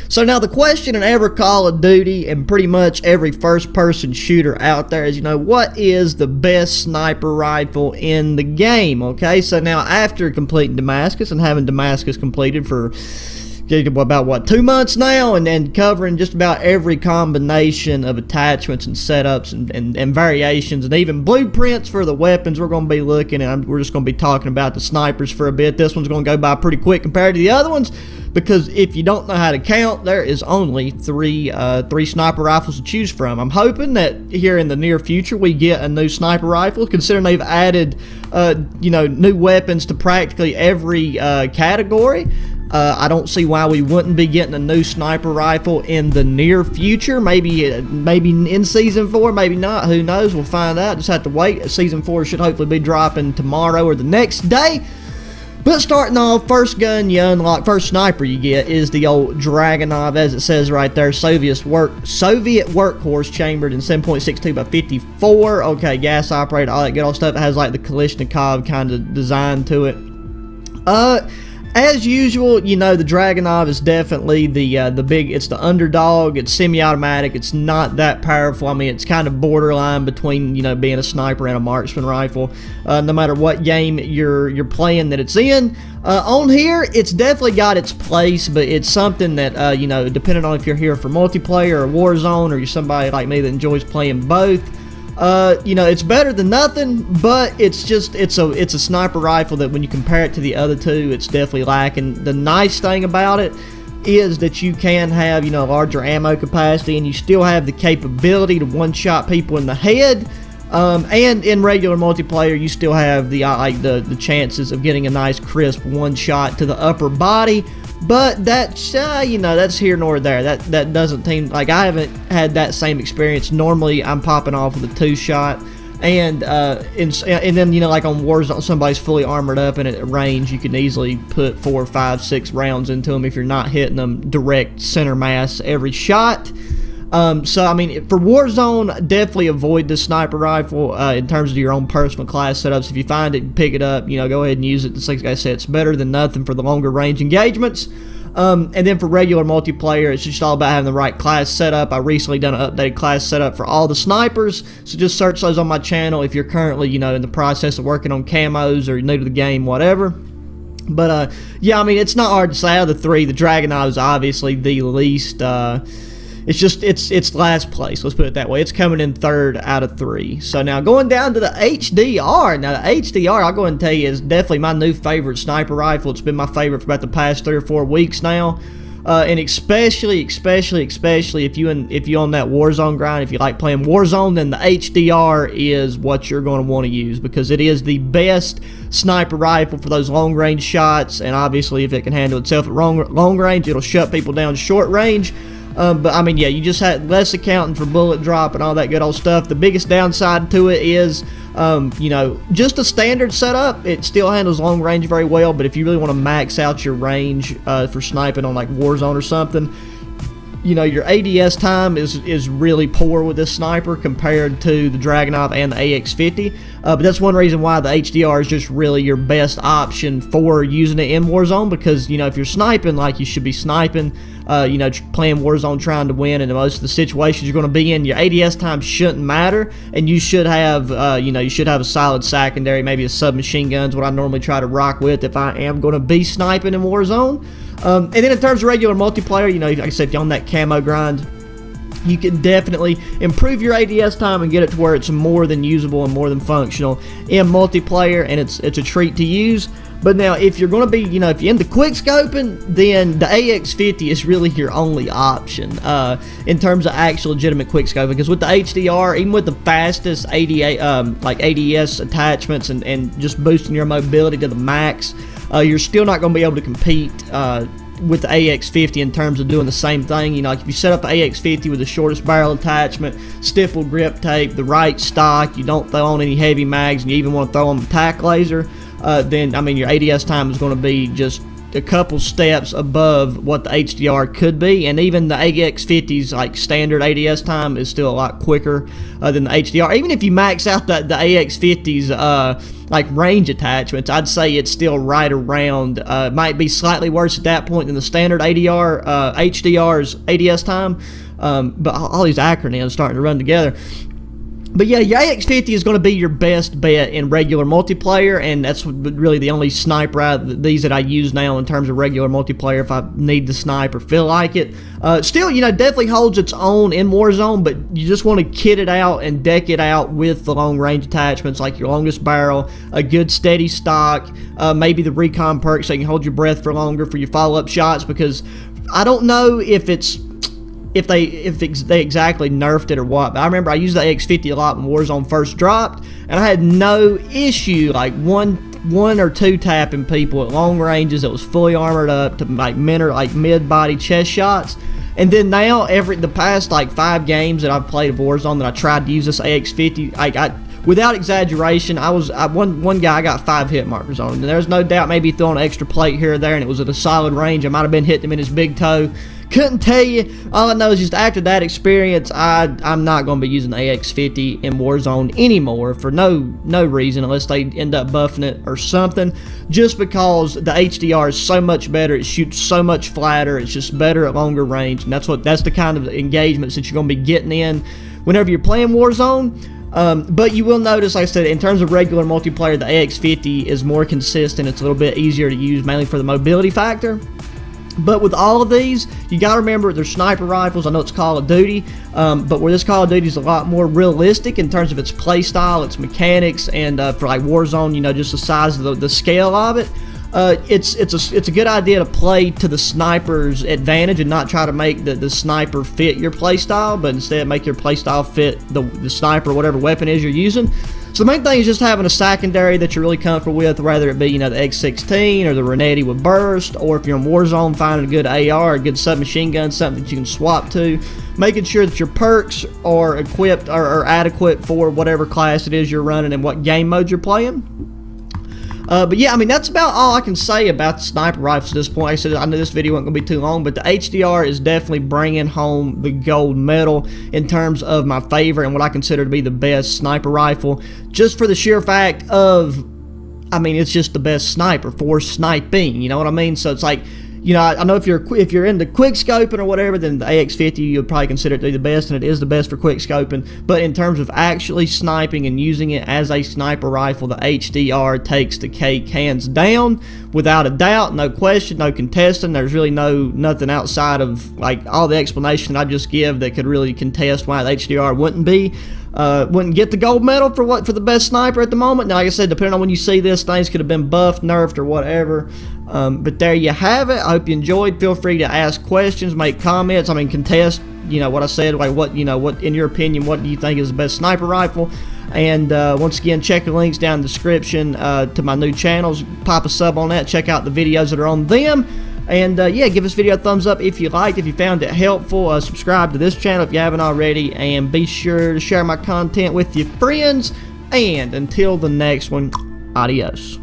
So now the question in every Call of Duty and pretty much every first-person shooter out there is, what is the best sniper rifle in the game? Okay, so now after completing Damascus and having Damascus completed for about 2 months now, and covering just about every combination of attachments and setups and variations and even blueprints for the weapons we're going to be looking at. We're just going to be talking about the snipers for a bit. This one's going to go by pretty quick compared to the other ones, because if you don't know how to count, there is only three sniper rifles to choose from. I'm hoping that here in the near future we get a new sniper rifle, considering they've added new weapons to practically every category. I don't see why we wouldn't be getting a new sniper rifle in the near future. Maybe in Season 4, maybe not. Who knows? We'll find out. Just have to wait. Season 4 should hopefully be dropping tomorrow or the next day. But starting off, first gun you unlock, first sniper you get is the old Dragunov, as it says right there, Soviet workhorse, chambered in 7.62 by 54. Okay, gas operated, all that good old stuff. It has like the Kalashnikov kind of design to it. As usual, the Dragunov is definitely it's the underdog. It's semi-automatic. It's not that powerful. I mean, it's kind of borderline between, being a sniper and a marksman rifle. No matter what game you're playing that it's in. On here, it's definitely got its place, but it's something that, depending on if you're here for multiplayer or Warzone, or you're somebody like me that enjoys playing both, it's better than nothing, but it's a sniper rifle that when you compare it to the other two, it's definitely lacking. The nice thing about it is that you can have, larger ammo capacity, and you still have the capability to one-shot people in the head. And in regular multiplayer, you still have the chances of getting a nice crisp one-shot to the upper body. But that's that's here nor there. That doesn't seem like, I haven't had that same experience. Normally I'm popping off with a 2-shot, and then like on Warzone, somebody's fully armored up and at range, you can easily put 4, 5, 6 rounds into them if you're not hitting them direct center mass every shot. So I mean, for Warzone, definitely avoid the sniper rifle in terms of your own personal class setups. If you find it, pick it up, go ahead and use it. Like I said, it's better than nothing for the longer range engagements. And then for regular multiplayer, it's just all about having the right class setup. I recently done an updated class setup for all the snipers, so just search those on my channel if you're currently, in the process of working on camos or new to the game, whatever. But yeah, I mean, it's not hard to say. Out of the three, the Dragunov is obviously the least. It's last place, let's put it that way. It's coming in third out of 3. So now going down to the HDR. Now the HDR, I'll go ahead and tell you, is definitely my new favorite sniper rifle. It's been my favorite for about the past 3 or 4 weeks now. And especially if you on that Warzone grind, if you like playing Warzone, then the HDR is what you're going to want to use, because it is the best sniper rifle for those long range shots. And obviously, if it can handle itself at long range, it'll shut people down short range. But I mean, yeah, you just had less accounting for bullet drop and all that good old stuff. The biggest downside to it is, just a standard setup. It still handles long range very well, but if you really want to max out your range for sniping on like Warzone or something, your ADS time is really poor with this sniper compared to the Dragunov and the AX50. But that's one reason why the HDR is just really your best option for using it in Warzone, because, if you're sniping like you should be sniping, playing Warzone trying to win, and most of the situations you're going to be in, your ADS time shouldn't matter, and you should have, you should have a solid secondary, maybe a submachine gun's what I normally try to rock with if I am going to be sniping in Warzone. And then in terms of regular multiplayer, like I said, if you're on that camo grind, you can definitely improve your ADS time and get it to where it's more than usable and more than functional in multiplayer, and it's a treat to use. But now, if you're going to be, if you're into quick scoping, then the AX50 is really your only option in terms of actual legitimate quick scoping. Because with the HDR, even with the fastest ADS attachments and just boosting your mobility to the max, you're still not going to be able to compete with the AX50 in terms of doing the same thing. Like if you set up the AX50 with the shortest barrel attachment, stipple grip tape, the right stock, you don't throw on any heavy mags, and you even want to throw on the tack laser, then I mean your ADS time is going to be just a couple steps above what the HDR could be, and even the AX50's like standard ADS time is still a lot quicker than the HDR. Even if you max out the AX50's like range attachments, I'd say it's still right around, might be slightly worse at that point than the standard HDR's ADS time, but all these acronyms starting to run together. But yeah, your AX50 is going to be your best bet in regular multiplayer, and that's really the only sniper these that I use now in terms of regular multiplayer if I need to snipe or feel like it. Still, you know, definitely holds its own in Warzone, but you just want to kit it out and deck it out with the long range attachments like your longest barrel, a good steady stock, maybe the recon perk so you can hold your breath for longer for your follow-up shots, because I don't know if they exactly nerfed it or what, but I remember I used the AX50 a lot when Warzone first dropped, and I had no issue like one or two tapping people at long ranges that was fully armored up to like mid-body chest shots. And then now the past like 5 games that I've played of Warzone that I tried to use this AX50, without exaggeration, one guy I got 5 hit markers on him. And there's no doubt maybe throwing an extra plate here or there, and it was at a solid range. I might have been hitting him in his big toe. Couldn't tell you. All I know is just after that experience, I'm not going to be using the AX50 in Warzone anymore for no reason, unless they end up buffing it or something. Just because the HDR is so much better, it shoots so much flatter, it's just better at longer range, and that's the kind of engagements that you're going to be getting in whenever you're playing Warzone. But you will notice, like I said, in terms of regular multiplayer, the AX50 is more consistent. It's a little bit easier to use, mainly for the mobility factor. But with all of these, you got to remember they're sniper rifles. I know it's Call of Duty, but where this Call of Duty is a lot more realistic in terms of its play style, its mechanics, and for like Warzone, you know, just the size of the scale of it. It's a good idea to play to the sniper's advantage and not try to make the sniper fit your playstyle, but instead make your playstyle fit the sniper, whatever weapon it is you're using. So the main thing is just having a secondary that you're really comfortable with, whether it be, you know, the X16 or the Renetti with burst, or if you're in Warzone, finding a good AR, a good submachine gun, something that you can swap to. Making sure that your perks are equipped or adequate for whatever class it is you're running and what game mode you're playing. But yeah, I mean, that's about all I can say about the sniper rifles at this point. Like I said, I know this video wasn't going to be too long, but the HDR is definitely bringing home the gold medal in terms of my favorite and what I consider to be the best sniper rifle, just for the sheer fact of, I mean, it's just the best sniper for sniping, you know what I mean? So it's like, you know, I know if you're into quick scoping or whatever, then the AX50 you'll probably consider it to be the best, and it is the best for quick scoping. But in terms of actually sniping and using it as a sniper rifle, the HDR takes the cake hands down, without a doubt, no question, no contesting. There's really nothing outside of like all the explanation that I just give that could really contest why the HDR wouldn't get the gold medal for the best sniper at the moment. Now, like I said, depending on when you see this, things could have been buffed, nerfed, or whatever. But there you have it. I hope you enjoyed. Feel free to ask questions, make comments. I mean, contest, you know, what I said, like what in your opinion, what do you think is the best sniper rifle? And once again, check the links down in the description to my new channels. Pop a sub on that. Check out the videos that are on them. And yeah, give this video a thumbs up if you liked, if you found it helpful. Subscribe to this channel if you haven't already, and be sure to share my content with your friends. And until the next one, adios.